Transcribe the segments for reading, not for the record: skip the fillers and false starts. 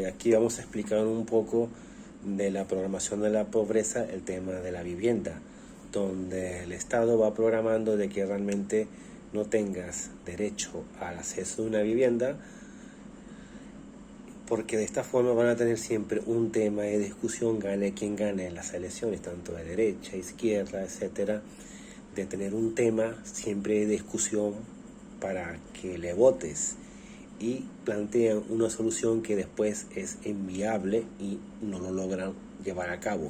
aquí vamos a explicar un poco de la programación de la pobreza, el tema de la vivienda, donde el Estado va programando de que realmente no tengas derecho al acceso a una vivienda, porque de esta forma van a tener siempre un tema de discusión, gane quien gane en las elecciones, tanto de derecha, izquierda, etcétera, de tener un tema siempre de discusión para que le votes, y plantean una solución que después es inviable y no lo logran llevar a cabo.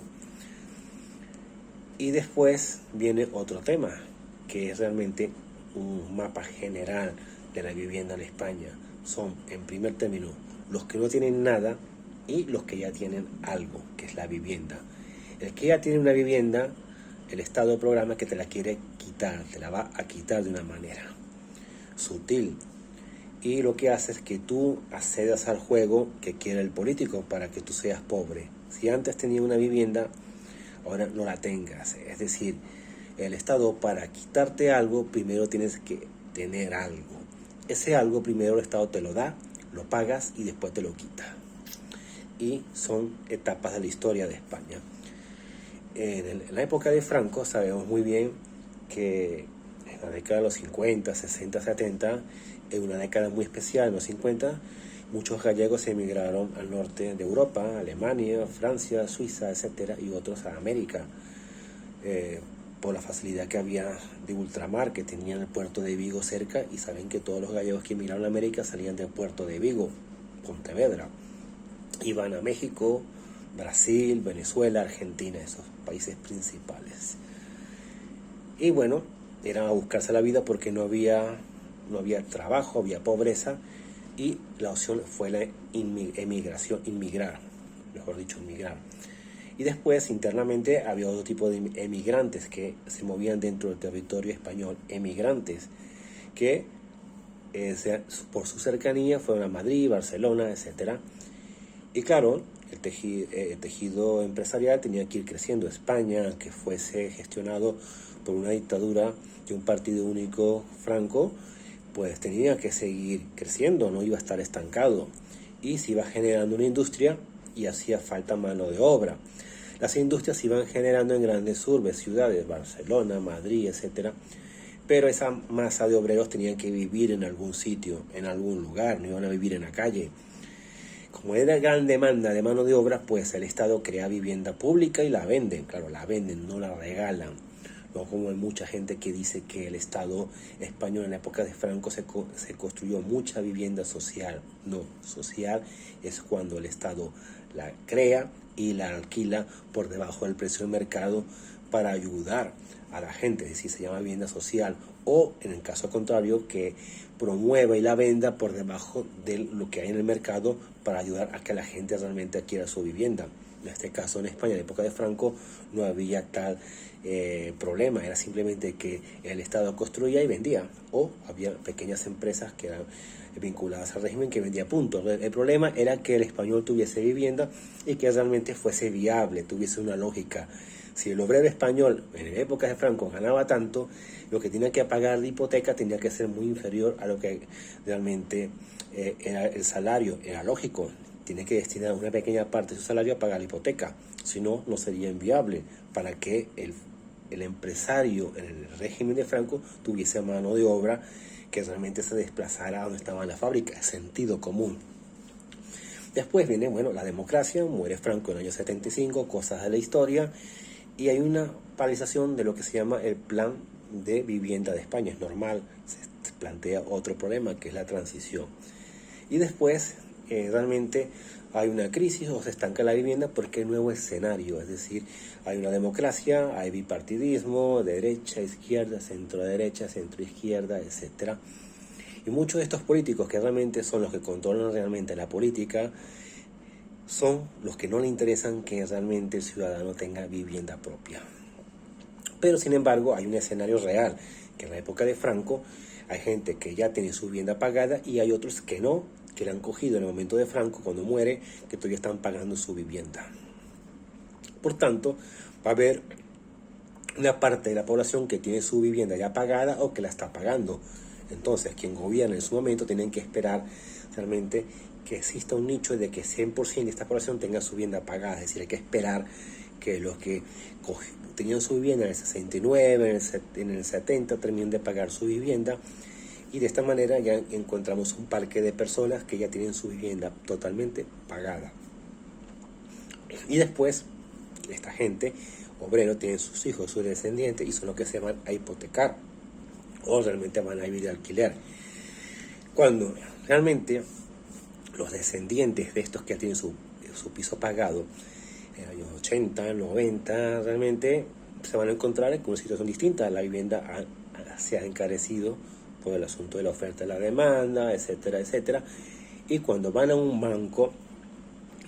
Y después viene otro tema, que es realmente un mapa general de la vivienda en España. Son, en primer término, los que no tienen nada y los que ya tienen algo, que es la vivienda. El que ya tiene una vivienda, el Estado programa que te la quiere quitar, te la va a quitar de una manera sutil. Y lo que hace es que tú accedas al juego que quiere el político para que tú seas pobre. Si antes tenías una vivienda, ahora no la tengas. Es decir, el Estado, para quitarte algo, primero tienes que tener algo. Ese algo primero el Estado te lo da, lo pagas y después te lo quita. Y son etapas de la historia de España. En la época de Franco sabemos muy bien que en la década de los 50, 60, 70, en una década muy especial, en los 50, muchos gallegos emigraron al norte de Europa, Alemania, Francia, Suiza, etcétera, y otros a América, por la facilidad que había de ultramar, que tenían el puerto de Vigo cerca, y saben que todos los gallegos que emigraron a América salían del puerto de Vigo, Pontevedra. Iban a México, Brasil, Venezuela, Argentina, esos países principales. Y bueno, eran a buscarse la vida porque no había trabajo, había pobreza, y la opción fue la inmigrar. Y después, internamente, había otro tipo de emigrantes que se movían dentro del territorio español, emigrantes que por su cercanía fueron a Madrid, Barcelona, etcétera. Y claro, el tejido empresarial tenía que ir creciendo. España, que fuese gestionado por una dictadura de un partido único, Franco, pues tenía que seguir creciendo, no iba a estar estancado. Y se iba generando una industria y hacía falta mano de obra. Las industrias se iban generando en grandes urbes, ciudades, Barcelona, Madrid, etcétera. Pero esa masa de obreros tenían que vivir en algún sitio, en algún lugar, no iban a vivir en la calle. Como era gran demanda de mano de obra, pues el Estado crea vivienda pública y la venden. Claro, la venden, no la regalan. No como hay mucha gente que dice que el Estado español en la época de Franco se construyó mucha vivienda social. No, social es cuando el Estado la crea y la alquila por debajo del precio del mercado para ayudar a la gente, es decir, se llama vivienda social. O en el caso contrario, que promueva y la venda por debajo de lo que hay en el mercado para ayudar a que la gente realmente adquiera su vivienda. En este caso, en España, en la época de Franco, no había tal problema, era simplemente que el Estado construía y vendía, o había pequeñas empresas que eran vinculadas al régimen que vendía puntos. El problema era que el español tuviese vivienda y que realmente fuese viable, tuviese una lógica. Si el obrero español en la época de Franco ganaba tanto, lo que tenía que pagar de hipoteca tenía que ser muy inferior a lo que realmente era el salario. Era lógico, tiene que destinar una pequeña parte de su salario a pagar la hipoteca, si no, no sería inviable para que el empresario en el régimen de Franco tuviese mano de obra que realmente se desplazara a donde estaba la fábrica, sentido común. Después viene, la democracia, muere Franco en el año 75, cosas de la historia, y hay una paralización de lo que se llama el Plan de Vivienda de España. Es normal, se plantea otro problema, que es la transición. Y después, realmente hay una crisis o se estanca la vivienda porque hay un nuevo escenario, es decir, hay una democracia, hay bipartidismo, derecha, izquierda, centro derecha, centro izquierda, etcétera. Y muchos de estos políticos que realmente son los que controlan realmente la política, son los que no le interesan que realmente el ciudadano tenga vivienda propia. Pero sin embargo hay un escenario real, que en la época de Franco hay gente que ya tiene su vivienda pagada y hay otros que no, que la han cogido en el momento de Franco, cuando muere, que todavía están pagando su vivienda. Por tanto, va a haber una parte de la población que tiene su vivienda ya pagada o que la está pagando. Entonces, quien gobierna en su momento tienen que esperar realmente que exista un nicho de que 100% de esta población tenga su vivienda pagada. Es decir, hay que esperar que los que tenían su vivienda en el 69, en el 70, terminen de pagar su vivienda. Y de esta manera ya encontramos un parque de personas que ya tienen su vivienda totalmente pagada. Y después, esta gente, obrero, tienen sus hijos, sus descendientes, y son los que se van a hipotecar o realmente van a vivir de alquiler. Cuando realmente los descendientes de estos que tienen su piso pagado en los años 80, 90, realmente se van a encontrar con una situación distinta. La vivienda se ha encarecido por el asunto de la oferta y la demanda, etcétera, etcétera. Y cuando van a un banco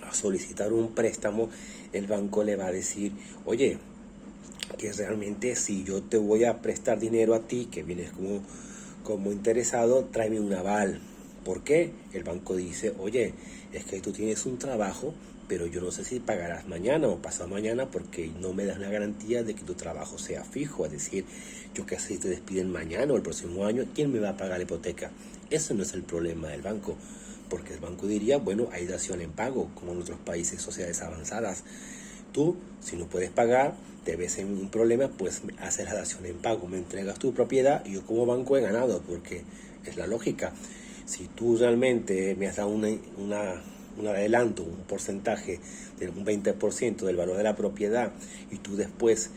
a solicitar un préstamo, el banco le va a decir, oye, que realmente si yo te voy a prestar dinero a ti, que vienes como interesado, tráeme un aval. ¿Por qué? El banco dice, oye, es que tú tienes un trabajo, pero yo no sé si pagarás mañana o pasado mañana porque no me das una garantía de que tu trabajo sea fijo. Es decir, yo qué sé, si te despiden mañana o el próximo año, ¿quién me va a pagar la hipoteca? Eso no es el problema del banco, porque el banco diría, bueno, hay dación en pago, como en otros países, sociedades avanzadas. Tú, si no puedes pagar, te ves en un problema, pues haces la dación en pago, me entregas tu propiedad y yo como banco he ganado, porque es la lógica. Si tú realmente me has dado un adelanto, un porcentaje de un 20% del valor de la propiedad y tú después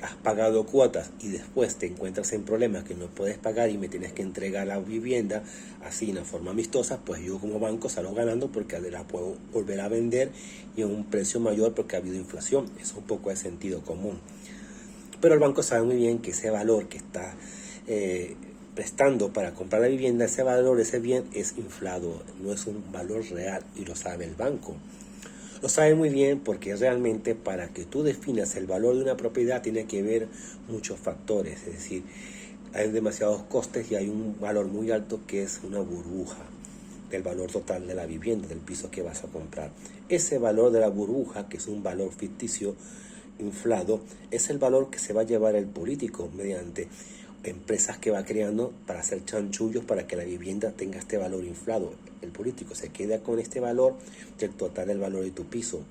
has pagado cuotas y después te encuentras en problemas que no puedes pagar y me tienes que entregar la vivienda así en forma amistosa, pues yo como banco salgo ganando porque la puedo volver a vender y a un precio mayor porque ha habido inflación. Eso es un poco de sentido común. Pero el banco sabe muy bien que ese valor que está prestando para comprar la vivienda, ese valor, ese bien es inflado, no es un valor real y lo sabe el banco. Lo sabe muy bien porque realmente para que tú definas el valor de una propiedad tiene que ver muchos factores, es decir, hay demasiados costes y hay un valor muy alto que es una burbuja del valor total de la vivienda, del piso que vas a comprar. Ese valor de la burbuja, que es un valor ficticio inflado, es el valor que se va a llevar el político mediante empresas que va creando para hacer chanchullos para que la vivienda tenga este valor inflado. El político se queda con este valor del total del valor de tu piso,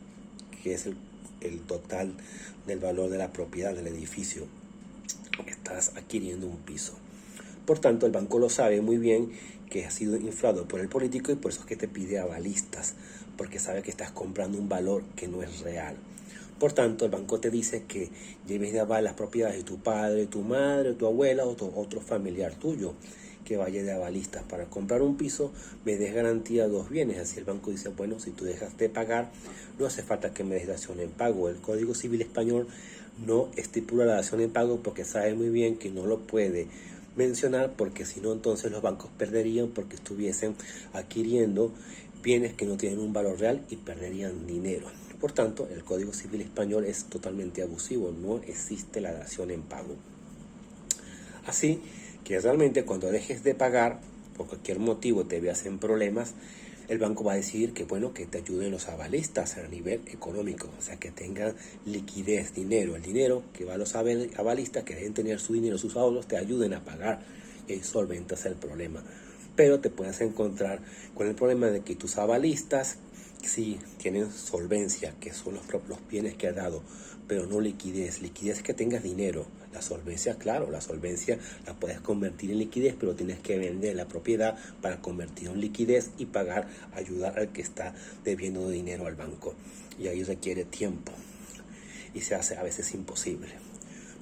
que es el total del valor de la propiedad del edificio. Estás adquiriendo un piso. Por tanto, el banco lo sabe muy bien que ha sido inflado por el político y por eso es que te pide avalistas, porque sabe que estás comprando un valor que no es real. Por tanto, el banco te dice que lleves de aval las propiedades de tu padre, tu madre, tu abuela o otro familiar tuyo, que vaya de avalistas. Para comprar un piso, me des garantía de 2 bienes. Así el banco dice, bueno, si tú dejas de pagar, no hace falta que me des dación en pago. El Código Civil Español no estipula la dación en pago porque sabe muy bien que no lo puede mencionar, porque si no, entonces los bancos perderían porque estuviesen adquiriendo bienes que no tienen un valor real y perderían dinero. Por tanto, el Código Civil Español es totalmente abusivo, no existe la dación en pago. Así que realmente cuando dejes de pagar, por cualquier motivo te veas en problemas, el banco va a decir que bueno, que te ayuden los avalistas a nivel económico, o sea, que tengan liquidez, dinero, el dinero que va a los avalistas, que deben tener su dinero, sus ahorros, te ayuden a pagar y ahí solventas el problema. Pero te puedes encontrar con el problema de que tus avalistas sí tienen solvencia, que son los bienes que ha dado, pero no liquidez. Liquidez es que tengas dinero. La solvencia, claro, la solvencia la puedes convertir en liquidez, pero tienes que vender la propiedad para convertirla en liquidez y pagar, ayudar al que está debiendo dinero al banco. Y ahí requiere tiempo y se hace a veces imposible.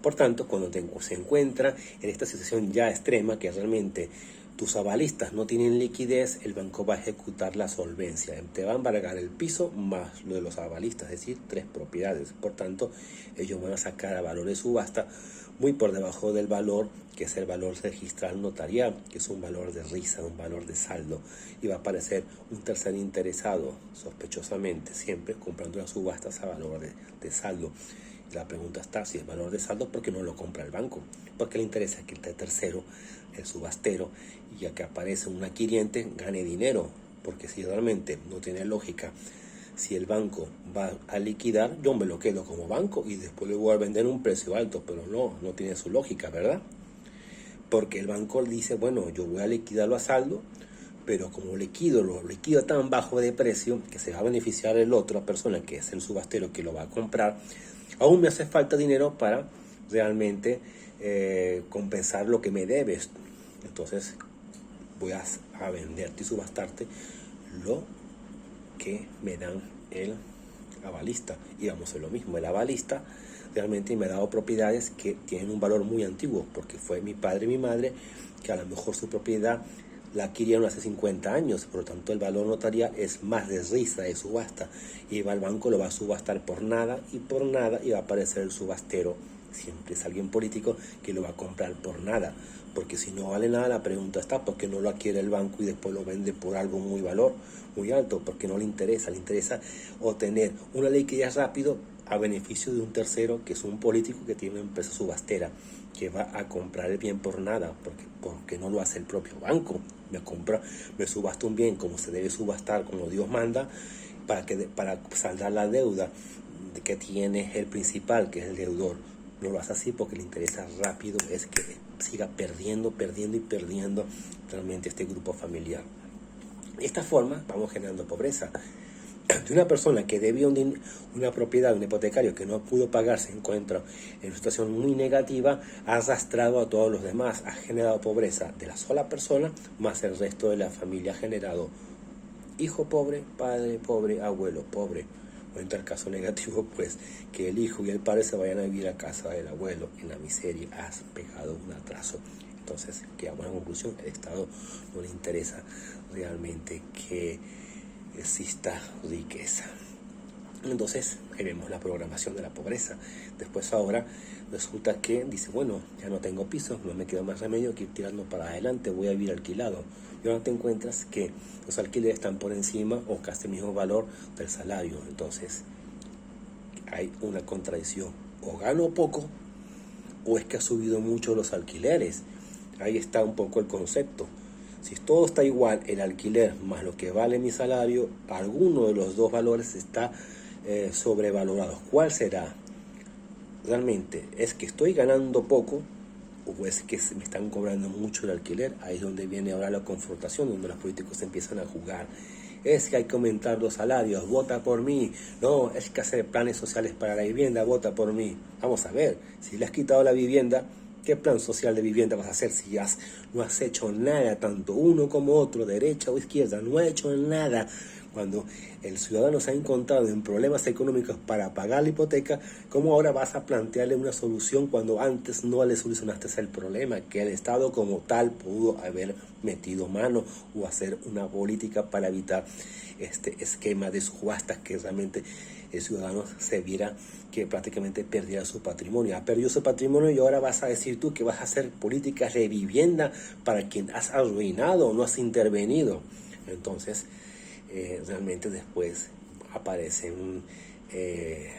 Por tanto, cuando se encuentra en esta situación ya extrema, que realmente tus avalistas no tienen liquidez, el banco va a ejecutar la solvencia. Te va a embargar el piso más lo de los avalistas, es decir, 3 propiedades. Por tanto, ellos van a sacar a valor de subasta muy por debajo del valor, que es el valor registral notarial, que es un valor de risa, un valor de saldo. Y va a aparecer un tercer interesado, sospechosamente, siempre comprando las subastas a valor de saldo. La pregunta está, si es valor de saldo, ¿por qué no lo compra el banco? Porque le interesa que el tercero, el subastero, ya que aparece un adquiriente, gane dinero. Porque si realmente no tiene lógica, si el banco va a liquidar, yo me lo quedo como banco y después le voy a vender a un precio alto, pero no tiene su lógica, ¿verdad? Porque el banco dice, bueno, yo voy a liquidarlo a saldo, pero como lo liquido tan bajo de precio que se va a beneficiar el otra persona, que es el subastero que lo va a comprar, aún me hace falta dinero para realmente compensar lo que me debes. Entonces voy a venderte y subastarte lo que me dan el avalista. Y vamos a hacer lo mismo. El avalista realmente me ha dado propiedades que tienen un valor muy antiguo, porque fue mi padre y mi madre que a lo mejor su propiedad la adquirieron hace 50 años, por lo tanto el valor notarial es más de risa de subasta, y va al banco, lo va a subastar por nada, y va a aparecer el subastero, siempre es alguien político que lo va a comprar por nada, porque si no vale nada, la pregunta está, ¿por qué no lo adquiere el banco y después lo vende por algo muy alto? Porque no le interesa obtener una ley que ya es rápido a beneficio de un tercero, que es un político que tiene una empresa subastera, que va a comprar el bien por nada, porque no lo hace el propio banco. Me subasta un bien como se debe subastar, como Dios manda, para saldar la deuda que tiene el principal, que es el deudor. No lo hace así porque le interesa rápido, es que siga perdiendo realmente este grupo familiar. De esta forma vamos generando pobreza. De una persona que debía una propiedad, un hipotecario que no pudo pagar, se encuentra en una situación muy negativa, ha arrastrado a todos los demás, ha generado pobreza de la sola persona, más el resto de la familia, ha generado hijo pobre, padre pobre, abuelo pobre. O en tal caso negativo, pues que el hijo y el padre se vayan a vivir a casa del abuelo en la miseria. Has pegado un atraso. Entonces, quedamos en conclusión, el Estado no le interesa realmente que exista riqueza. Entonces, ahí vemos la programación de la pobreza. Después ahora resulta que dice, bueno, ya no tengo piso, no me queda más remedio que ir tirando para adelante, voy a vivir alquilado. Y ahora te encuentras que los alquileres están por encima o casi el mismo valor del salario. Entonces, hay una contradicción. O gano poco, o es que ha subido mucho los alquileres. Ahí está un poco el concepto. Si todo está igual, el alquiler más lo que vale mi salario, alguno de los dos valores está sobrevalorado. ¿Cuál será? Realmente, ¿es que estoy ganando poco o es que me están cobrando mucho el alquiler? Ahí es donde viene ahora la confrontación, donde los políticos empiezan a jugar. Es que hay que aumentar los salarios, vota por mí. No, es que hacer planes sociales para la vivienda, vota por mí. Vamos a ver, si le has quitado la vivienda, ¿qué plan social de vivienda vas a hacer si no has hecho nada, tanto uno como otro, derecha o izquierda? No ha hecho nada. Cuando el ciudadano se ha encontrado en problemas económicos para pagar la hipoteca, ¿cómo ahora vas a plantearle una solución cuando antes no le solucionaste el problema? Que el Estado como tal pudo haber metido mano o hacer una política para evitar este esquema de subastas, que realmente el ciudadano se viera que prácticamente perdiera su patrimonio. Ha perdido su patrimonio y ahora vas a decir tú que vas a hacer políticas de vivienda para quien has arruinado o no has intervenido. Entonces, realmente después aparecen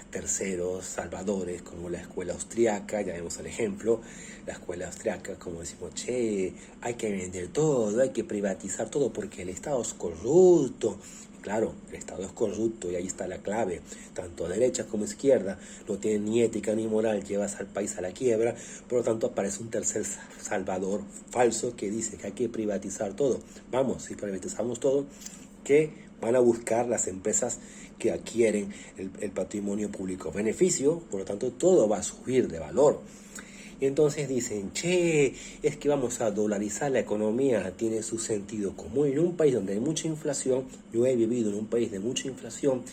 terceros salvadores como la escuela austriaca. Ya vemos el ejemplo, la escuela austriaca, como decimos, hay que vender todo, hay que privatizar todo porque el Estado es corrupto. Claro, el Estado es corrupto y ahí está la clave. Tanto derecha como izquierda no tienen ni ética ni moral, llevas al país a la quiebra. Por lo tanto, aparece un tercer salvador falso que dice que hay que privatizar todo. Vamos, si privatizamos todo, ¿qué van a buscar las empresas que adquieren el patrimonio público? Beneficio, por lo tanto, todo va a subir de valor. Y entonces dicen, es que vamos a dolarizar la economía, tiene su sentido común. En un país donde hay mucha inflación, yo he vivido en un país de mucha inflación,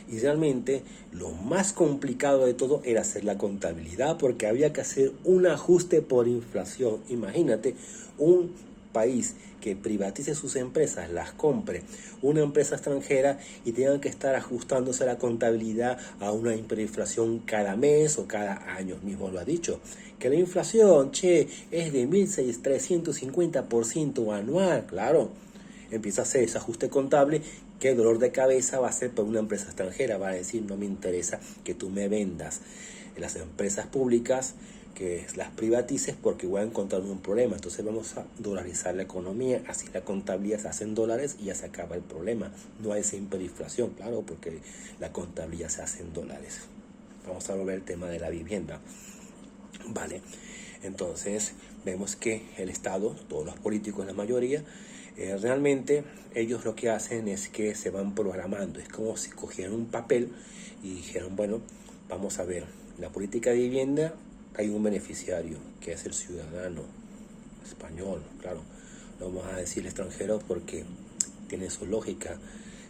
y realmente lo más complicado de todo era hacer la contabilidad, porque había que hacer un ajuste por inflación. Imagínate un país que privatice sus empresas, las compre una empresa extranjera y tengan que estar ajustándose la contabilidad a una hiperinflación cada mes o cada año. Mismo lo ha dicho, que la inflación, es de 1.350% anual. Claro, empieza a hacer ese ajuste contable. ¿Qué dolor de cabeza va a ser para una empresa extranjera? Va a decir, no me interesa que tú me vendas en las empresas públicas, que las privatices, porque voy a encontrar un problema. Entonces vamos a dolarizar la economía, así la contabilidad se hace en dólares y ya se acaba el problema. No hay esa hiperinflación, claro, porque la contabilidad se hace en dólares. Vamos a volver al tema de la vivienda. Vale, entonces vemos que el Estado, todos los políticos, la mayoría, Realmente ellos lo que hacen es que se van programando. Es como si cogieran un papel y dijeron, bueno, vamos a ver, en la política de vivienda hay un beneficiario, que es el ciudadano español, claro. No vamos a decir extranjero porque tiene su lógica.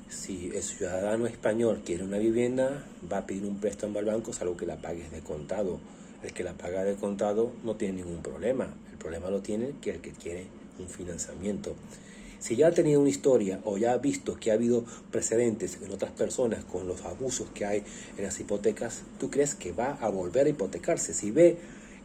Si el ciudadano español quiere una vivienda, va a pedir un préstamo al banco, salvo que la pagues de contado. El que la paga de contado no tiene ningún problema. El problema lo tiene que el que quiere un financiamiento. Si ya ha tenido una historia o ya ha visto que ha habido precedentes en otras personas con los abusos que hay en las hipotecas, ¿tú crees que va a volver a hipotecarse? Si ve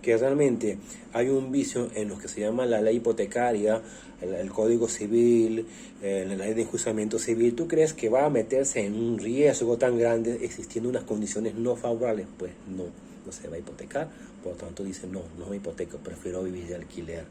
que realmente hay un vicio en lo que se llama la ley hipotecaria, el Código Civil, la ley de enjuiciamiento civil, ¿tú crees que va a meterse en un riesgo tan grande existiendo unas condiciones no favorables? Pues no se va a hipotecar, por lo tanto dice no me hipoteco, prefiero vivir de alquiler,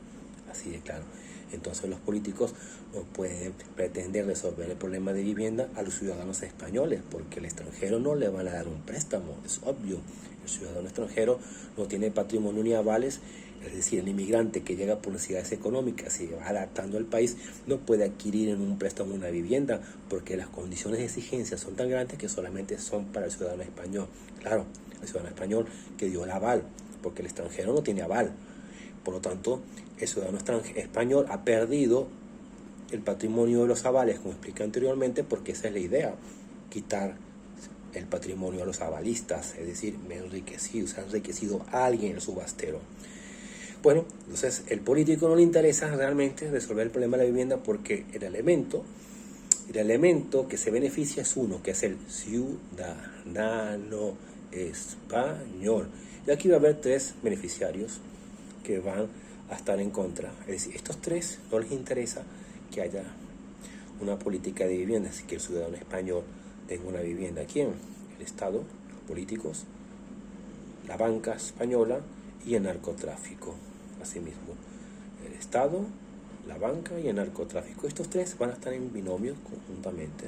así de claro. Entonces los políticos no pueden pretender resolver el problema de vivienda a los ciudadanos españoles, porque el extranjero no le van a dar un préstamo, es obvio. El ciudadano extranjero no tiene patrimonio ni avales, es decir, el inmigrante que llega por necesidades económicas y va adaptando al país no puede adquirir en un préstamo una vivienda, porque las condiciones de exigencia son tan grandes que solamente son para el ciudadano español. Claro, el ciudadano español que dio el aval, porque el extranjero no tiene aval. Por lo tanto, el ciudadano español ha perdido el patrimonio de los avales, como expliqué anteriormente, porque esa es la idea, quitar el patrimonio a los avalistas, es decir, me he enriquecido, se ha enriquecido alguien el subastero. Bueno, entonces el político no le interesa realmente resolver el problema de la vivienda porque el elemento que se beneficia es uno, que es el ciudadano español. Y aquí va a haber tres beneficiarios que van a estar en contra. Es decir, estos tres no les interesa que haya una política de vivienda, así que el ciudadano español tenga una vivienda. ¿Quién? El Estado, los políticos, la banca española y el narcotráfico. Asimismo, el Estado, la banca y el narcotráfico. Estos tres van a estar en binomio conjuntamente.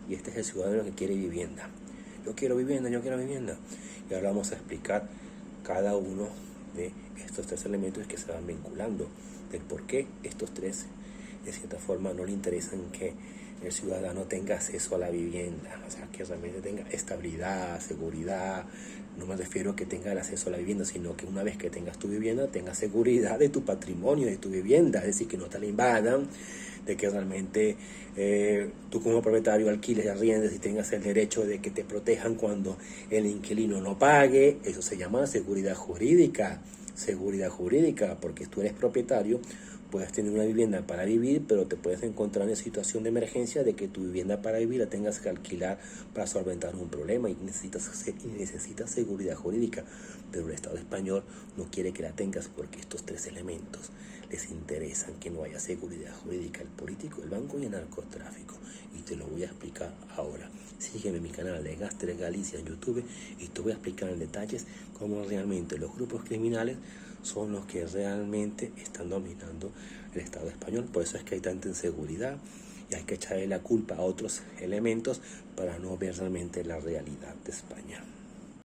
Y este es el ciudadano que quiere vivienda. Yo quiero vivienda. Y ahora vamos a explicar cada uno de estos tres elementos que se van vinculando, del por qué estos tres de cierta forma no le interesan que el ciudadano tenga acceso a la vivienda, o sea, que realmente tenga estabilidad, seguridad. No me refiero a que tenga el acceso a la vivienda, sino que una vez que tengas tu vivienda, tengas seguridad de tu patrimonio, de tu vivienda, es decir, que no te la invadan, de que realmente tú como propietario alquiles y arriendes y tengas el derecho de que te protejan cuando el inquilino no pague. Eso se llama seguridad jurídica, porque tú eres propietario, puedes tener una vivienda para vivir, pero te puedes encontrar en situación de emergencia de que tu vivienda para vivir la tengas que alquilar para solventar un problema y necesitas seguridad jurídica, pero el Estado español no quiere que la tengas porque estos tres elementos les interesan que no haya seguridad jurídica: el político, el banco y el narcotráfico. Y te lo voy a explicar ahora. Sígueme en mi canal de Gastres Galicia en YouTube y te voy a explicar en detalles cómo realmente los grupos criminales son los que realmente están dominando el Estado español. Por eso es que hay tanta inseguridad y hay que echarle la culpa a otros elementos para no ver realmente la realidad de España.